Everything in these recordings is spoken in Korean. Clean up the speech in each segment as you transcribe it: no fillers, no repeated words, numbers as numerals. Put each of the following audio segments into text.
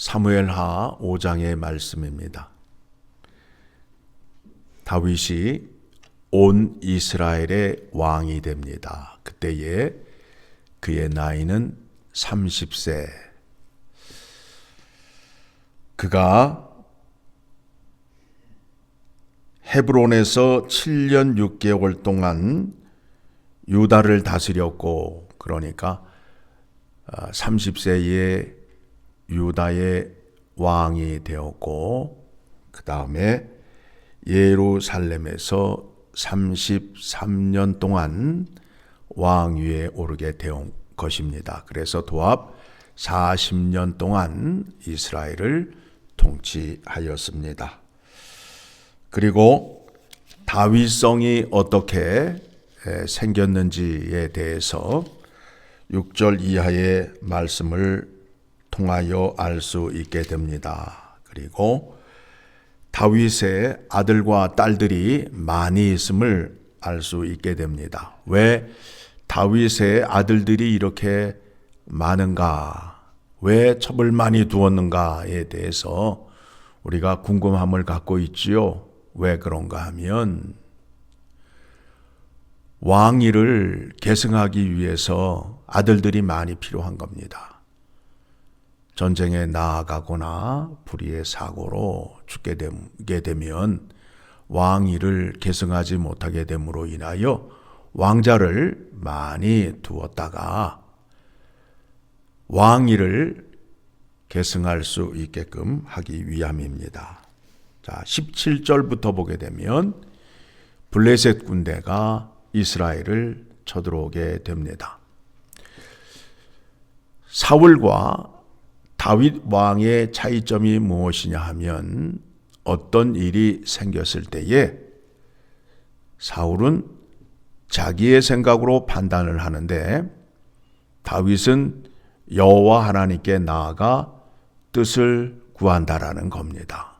사무엘하 5장의 말씀입니다. 다윗이 온 이스라엘의 왕이 됩니다. 그때에 그의 나이는 30세. 그가 헤브론에서 7년 6개월 동안 유다를 다스렸고, 그러니까 30세에 유다의 왕이 되었고, 그 다음에 예루살렘에서 33년 동안 왕위에 오르게 된 것입니다. 그래서 도합 40년 동안 이스라엘을 통치하였습니다. 그리고 다윗성이 어떻게 생겼는지에 대해서 6절 이하의 말씀을 통하여 알 수 있게 됩니다. 그리고 다윗의 아들과 딸들이 많이 있음을 알 수 있게 됩니다. 왜 다윗의 아들들이 이렇게 많은가? 왜 첩을 많이 두었는가에 대해서 우리가 궁금함을 갖고 있지요. 왜 그런가 하면 왕위를 계승하기 위해서 아들들이 많이 필요한 겁니다. 전쟁에 나아가거나 불의의 사고로 죽게 되면 왕위를 계승하지 못하게 됨으로 인하여 왕자를 많이 두었다가 왕위를 계승할 수 있게끔 하기 위함입니다. 자, 17절부터 보게 되면 블레셋 군대가 이스라엘을 쳐들어오게 됩니다. 사울과 다윗 왕의 차이점이 무엇이냐 하면, 어떤 일이 생겼을 때에 사울은 자기의 생각으로 판단을 하는데, 다윗은 여호와 하나님께 나아가 뜻을 구한다라는 겁니다.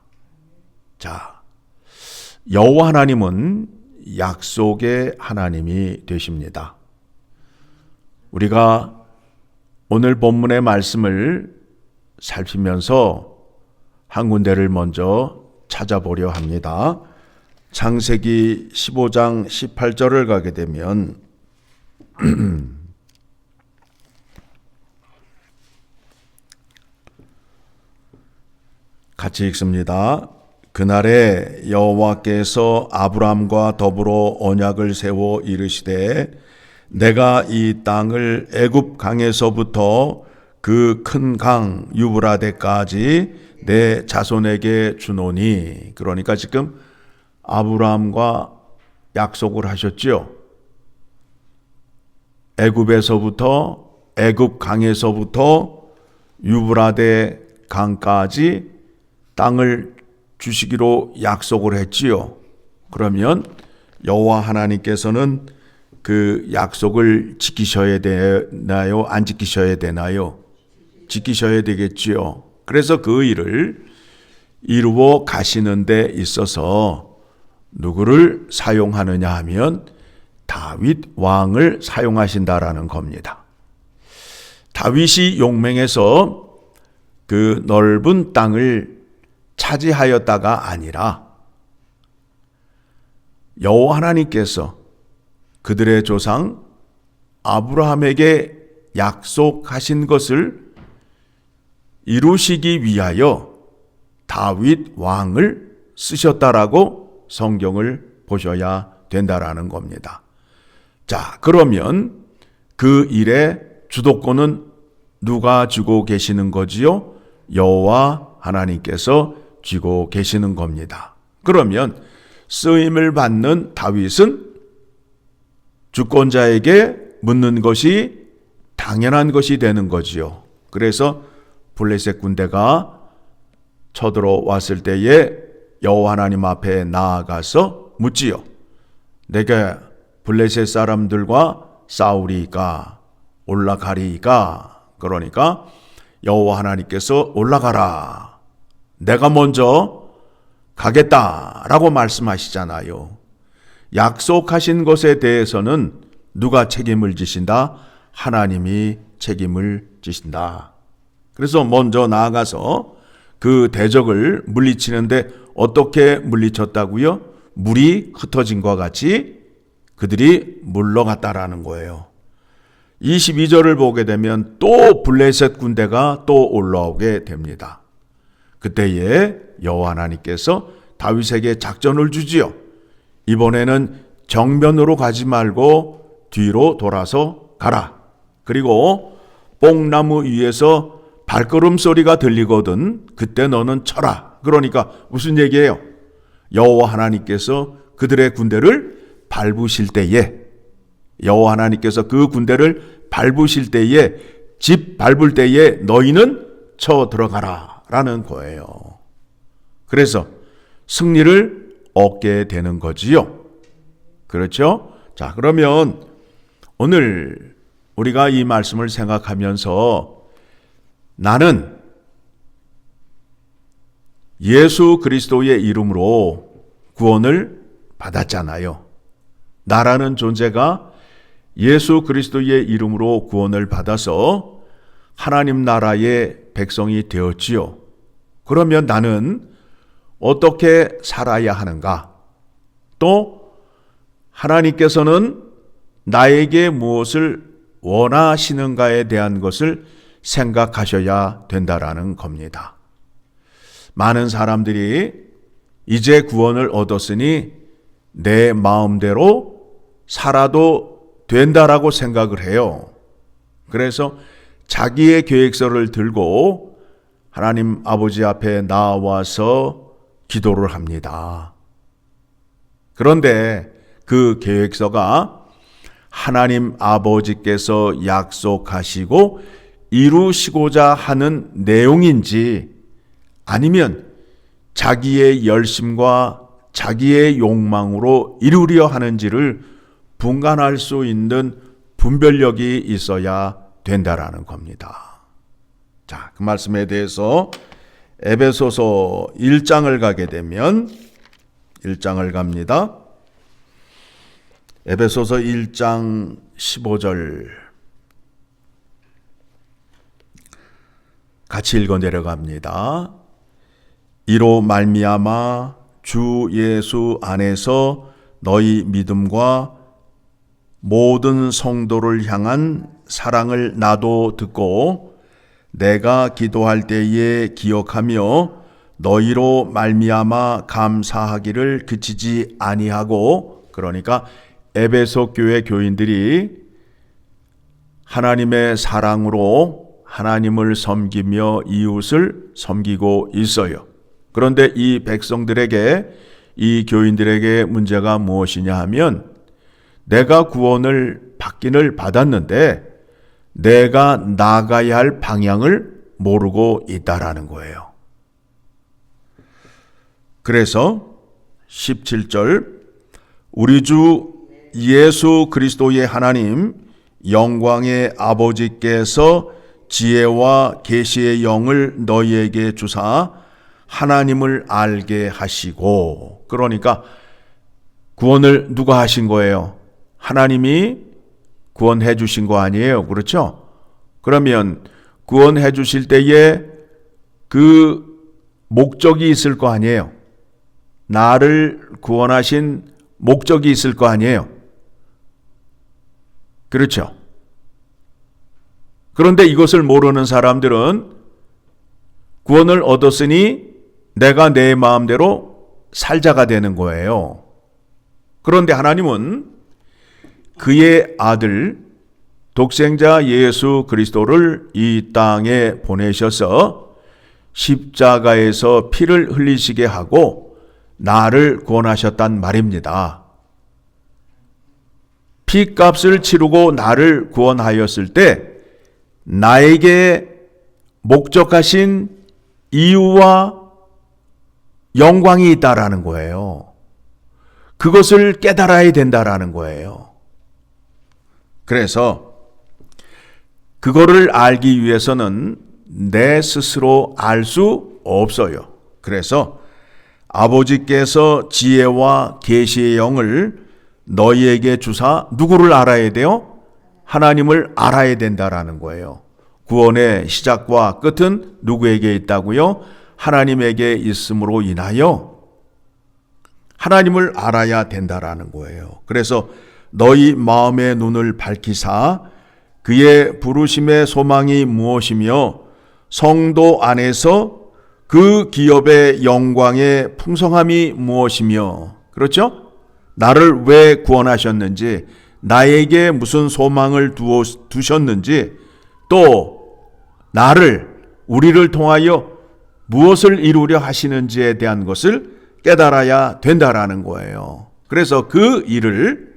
자, 여호와 하나님은 약속의 하나님이 되십니다. 우리가 오늘 본문의 말씀을 살피면서 한 군데를 먼저 찾아보려 합니다. 창세기 15장 18절을 가게 되면 같이 읽습니다. 그날에 여호와께서 아브람과 더불어 언약을 세워 이르시되, 내가 이 땅을 애굽 강에서부터 그 큰 강 유브라데까지 내 자손에게 주노니. 그러니까 지금 아브라함과 약속을 하셨죠. 애굽에서부터, 애굽 강에서부터 유브라데 강까지 땅을 주시기로 약속을 했지요. 그러면 여호와 하나님께서는 그 약속을 지키셔야 되나요? 안 지키셔야 되나요? 지키셔야 되겠지요. 그래서 그 일을 이루어 가시는 데 있어서 누구를 사용하느냐 하면 다윗 왕을 사용하신다라는 겁니다. 다윗이 용맹해서 그 넓은 땅을 차지하였다가 아니라 여호와 하나님께서 그들의 조상 아브라함에게 약속하신 것을 이루시기 위하여 다윗 왕을 쓰셨다라고 성경을 보셔야 된다라는 겁니다. 자, 그러면 그 일의 주도권은 누가 쥐고 계시는 거지요? 여호와 하나님께서 쥐고 계시는 겁니다. 그러면 쓰임을 받는 다윗은 주권자에게 묻는 것이 당연한 것이 되는 거지요. 그래서 블레셋 군대가 쳐들어왔을 때에 여호와 하나님 앞에 나아가서 묻지요. 내가 블레셋 사람들과 싸우리까 올라가리까? 그러니까 여호와 하나님께서 올라가라, 내가 먼저 가겠다라고 말씀하시잖아요. 약속하신 것에 대해서는 누가 책임을 지신다? 하나님이 책임을 지신다. 그래서 먼저 나아가서 그 대적을 물리치는데 어떻게 물리쳤다고요? 물이 흩어진 것과 같이 그들이 물러갔다라는 거예요. 22절을 보게 되면 또 블레셋 군대가 또 올라오게 됩니다. 그때에 여호와 하나님께서 다윗에게 작전을 주지요. 이번에는 정면으로 가지 말고 뒤로 돌아서 가라. 그리고 뽕나무 위에서 발걸음 소리가 들리거든 그때 너는 쳐라. 그러니까 무슨 얘기예요? 여호와 하나님께서 그들의 군대를 밟으실 때에, 여호와 하나님께서 그 군대를 밟으실 때에, 집 밟을 때에 너희는 쳐 들어가라 라는 거예요. 그래서 승리를 얻게 되는 거지요. 그렇죠? 자, 그러면 오늘 우리가 이 말씀을 생각하면서 나는 예수 그리스도의 이름으로 구원을 받았잖아요. 나라는 존재가 예수 그리스도의 이름으로 구원을 받아서 하나님 나라의 백성이 되었지요. 그러면 나는 어떻게 살아야 하는가? 또 하나님께서는 나에게 무엇을 원하시는가에 대한 것을 생각하셔야 된다라는 겁니다. 많은 사람들이 이제 구원을 얻었으니 내 마음대로 살아도 된다라고 생각을 해요. 그래서 자기의 계획서를 들고 하나님 아버지 앞에 나와서 기도를 합니다. 그런데 그 계획서가 하나님 아버지께서 약속하시고 이루시고자 하는 내용인지 아니면 자기의 열심과 자기의 욕망으로 이루려 하는지를 분간할 수 있는 분별력이 있어야 된다라는 겁니다. 자, 그 말씀에 대해서 에베소서 1장을 가게 되면 1장을 갑니다. 에베소서 1장 15절 같이 읽어 내려갑니다. 이로 말미암아 주 예수 안에서 너희 믿음과 모든 성도를 향한 사랑을 나도 듣고 내가 기도할 때에 기억하며 너희로 말미암아 감사하기를 그치지 아니하고, 그러니까 에베소 교회 교인들이 하나님의 사랑으로 하나님을 섬기며 이웃을 섬기고 있어요. 그런데 이 백성들에게, 이 교인들에게 문제가 무엇이냐 하면 내가 구원을 받기는 받았는데 내가 나가야 할 방향을 모르고 있다라는 거예요. 그래서 17절 우리 주 예수 그리스도의 하나님 영광의 아버지께서 지혜와 계시의 영을 너희에게 주사 하나님을 알게 하시고, 그러니까 구원을 누가 하신 거예요? 하나님이 구원해 주신 거 아니에요? 그렇죠? 그러면 구원해 주실 때에 그 목적이 있을 거 아니에요? 나를 구원하신 목적이 있을 거 아니에요? 그렇죠? 그런데 이것을 모르는 사람들은 구원을 얻었으니 내가 내 마음대로 살자가 되는 거예요. 그런데 하나님은 그의 아들 독생자 예수 그리스도를 이 땅에 보내셔서 십자가에서 피를 흘리시게 하고 나를 구원하셨단 말입니다. 피값을 치르고 나를 구원하였을 때 나에게 목적하신 이유와 영광이 있다라는 거예요. 그것을 깨달아야 된다라는 거예요. 그래서 그거를 알기 위해서는 내 스스로 알 수 없어요. 그래서 아버지께서 지혜와 계시의 영을 너희에게 주사 누구를 알아야 돼요? 하나님을 알아야 된다라는 거예요. 구원의 시작과 끝은 누구에게 있다고요? 하나님에게 있음으로 인하여 하나님을 알아야 된다라는 거예요. 그래서 너희 마음의 눈을 밝히사 그의 부르심의 소망이 무엇이며 성도 안에서 그 기업의 영광의 풍성함이 무엇이며, 그렇죠? 나를 왜 구원하셨는지, 나에게 무슨 소망을 두셨는지, 또 나를, 우리를 통하여 무엇을 이루려 하시는지에 대한 것을 깨달아야 된다라는 거예요. 그래서 그 일을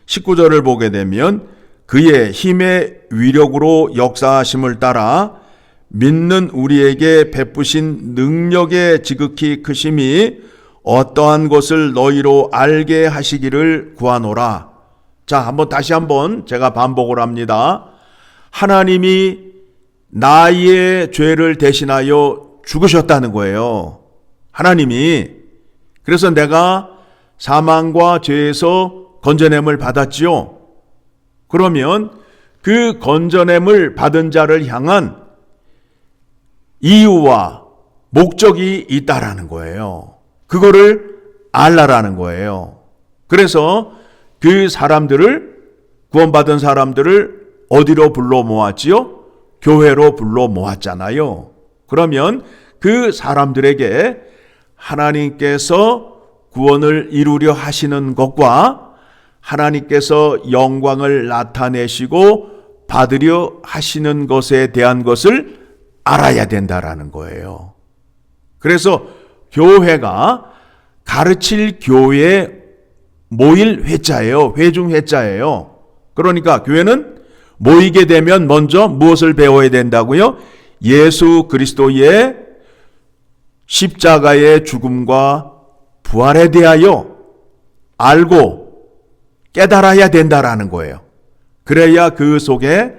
19절을 보게 되면 그의 힘의 위력으로 역사하심을 따라 믿는 우리에게 베푸신 능력의 지극히 크심이 어떠한 것을 너희로 알게 하시기를 구하노라. 자, 다시 한번 제가 반복을 합니다. 하나님이 나의 죄를 대신하여 죽으셨다는 거예요. 하나님이. 그래서 내가 사망과 죄에서 건져냄을 받았지요. 그러면 그 건져냄을 받은 자를 향한 이유와 목적이 있다라는 거예요. 그거를 알라라는 거예요. 그래서 그 사람들을, 구원받은 사람들을 어디로 불러 모았지요? 교회로 불러 모았잖아요. 그러면 그 사람들에게 하나님께서 구원을 이루려 하시는 것과 하나님께서 영광을 나타내시고 받으려 하시는 것에 대한 것을 알아야 된다라는 거예요. 그래서 교회가 가르칠 교회 모일 회자예요. 회중 회자예요. 그러니까 교회는 모이게 되면 먼저 무엇을 배워야 된다고요? 예수 그리스도의 십자가의 죽음과 부활에 대하여 알고 깨달아야 된다라는 거예요. 그래야 그 속에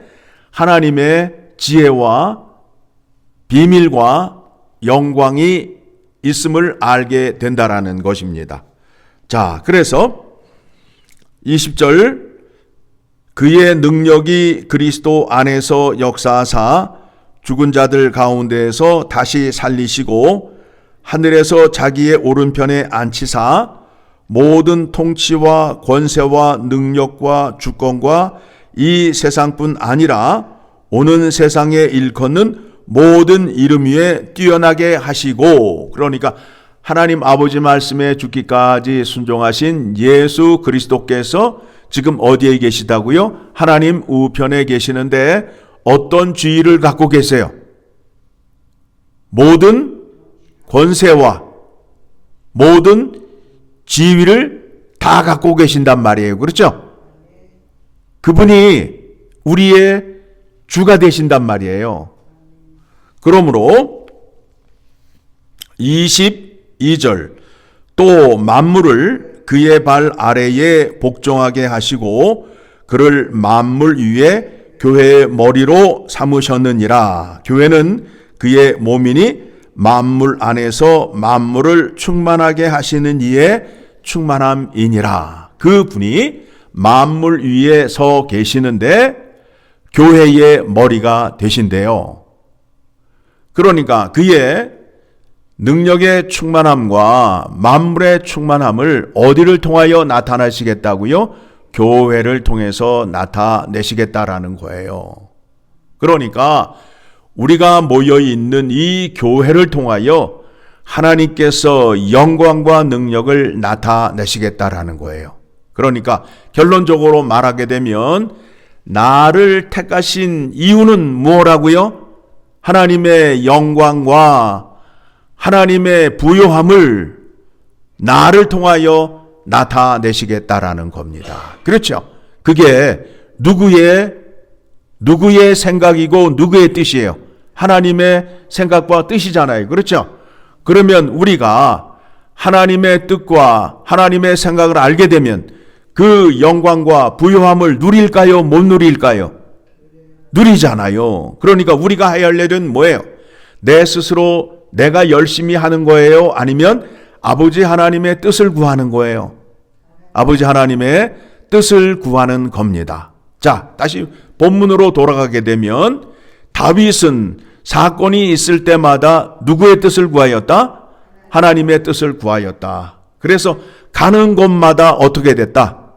하나님의 지혜와 비밀과 영광이 있음을 알게 된다라는 것입니다. 자, 그래서 20절 그의 능력이 그리스도 안에서 역사하사 죽은 자들 가운데에서 다시 살리시고 하늘에서 자기의 오른편에 앉히사 모든 통치와 권세와 능력과 주권과 이 세상뿐 아니라 오는 세상에 일컫는 모든 이름 위에 뛰어나게 하시고, 그러니까 하나님 아버지 말씀에 죽기까지 순종하신 예수 그리스도께서 지금 어디에 계시다고요? 하나님 우편에 계시는데 어떤 지위를 갖고 계세요? 모든 권세와 모든 지위를 다 갖고 계신단 말이에요. 그렇죠? 그분이 우리의 주가 되신단 말이에요. 그러므로 22절 또 만물을 그의 발 아래에 복종하게 하시고 그를 만물 위에 교회의 머리로 삼으셨느니라. 교회는 그의 몸이니 만물 안에서 만물을 충만하게 하시는 이의 충만함이니라. 그분이 만물 위에 서 계시는데 교회의 머리가 되신대요. 그러니까 그의 능력의 충만함과 만물의 충만함을 어디를 통하여 나타내시겠다고요? 교회를 통해서 나타내시겠다라는 거예요. 그러니까 우리가 모여 있는 이 교회를 통하여 하나님께서 영광과 능력을 나타내시겠다라는 거예요. 그러니까 결론적으로 말하게 되면 나를 택하신 이유는 무엇이라고요? 하나님의 영광과 하나님의 부요함을 나를 통하여 나타내시겠다라는 겁니다. 그렇죠? 그게 누구의 생각이고 누구의 뜻이에요? 하나님의 생각과 뜻이잖아요. 그렇죠? 그러면 우리가 하나님의 뜻과 하나님의 생각을 알게 되면 그 영광과 부요함을 누릴까요? 못 누릴까요? 누리잖아요. 그러니까 우리가 해야 할 일은 뭐예요? 내 스스로 내가 열심히 하는 거예요? 아니면 아버지 하나님의 뜻을 구하는 거예요? 아버지 하나님의 뜻을 구하는 겁니다. 자, 다시 본문으로 돌아가게 되면 다윗은 사건이 있을 때마다 누구의 뜻을 구하였다? 하나님의 뜻을 구하였다. 그래서 가는 곳마다 어떻게 됐다?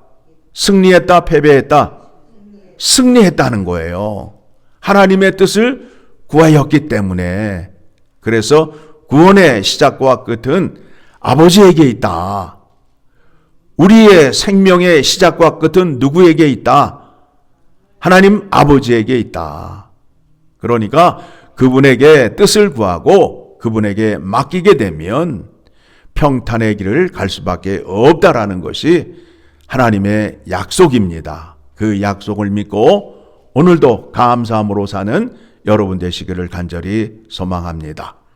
승리했다, 패배했다? 승리했다는 거예요. 하나님의 뜻을 구하였기 때문에. 그래서 구원의 시작과 끝은 아버지에게 있다. 우리의 생명의 시작과 끝은 누구에게 있다? 하나님 아버지에게 있다. 그러니까 그분에게 뜻을 구하고 그분에게 맡기게 되면 평탄의 길을 갈 수밖에 없다라는 것이 하나님의 약속입니다. 그 약속을 믿고 오늘도 감사함으로 사는 여러분 되시기를 간절히 소망합니다.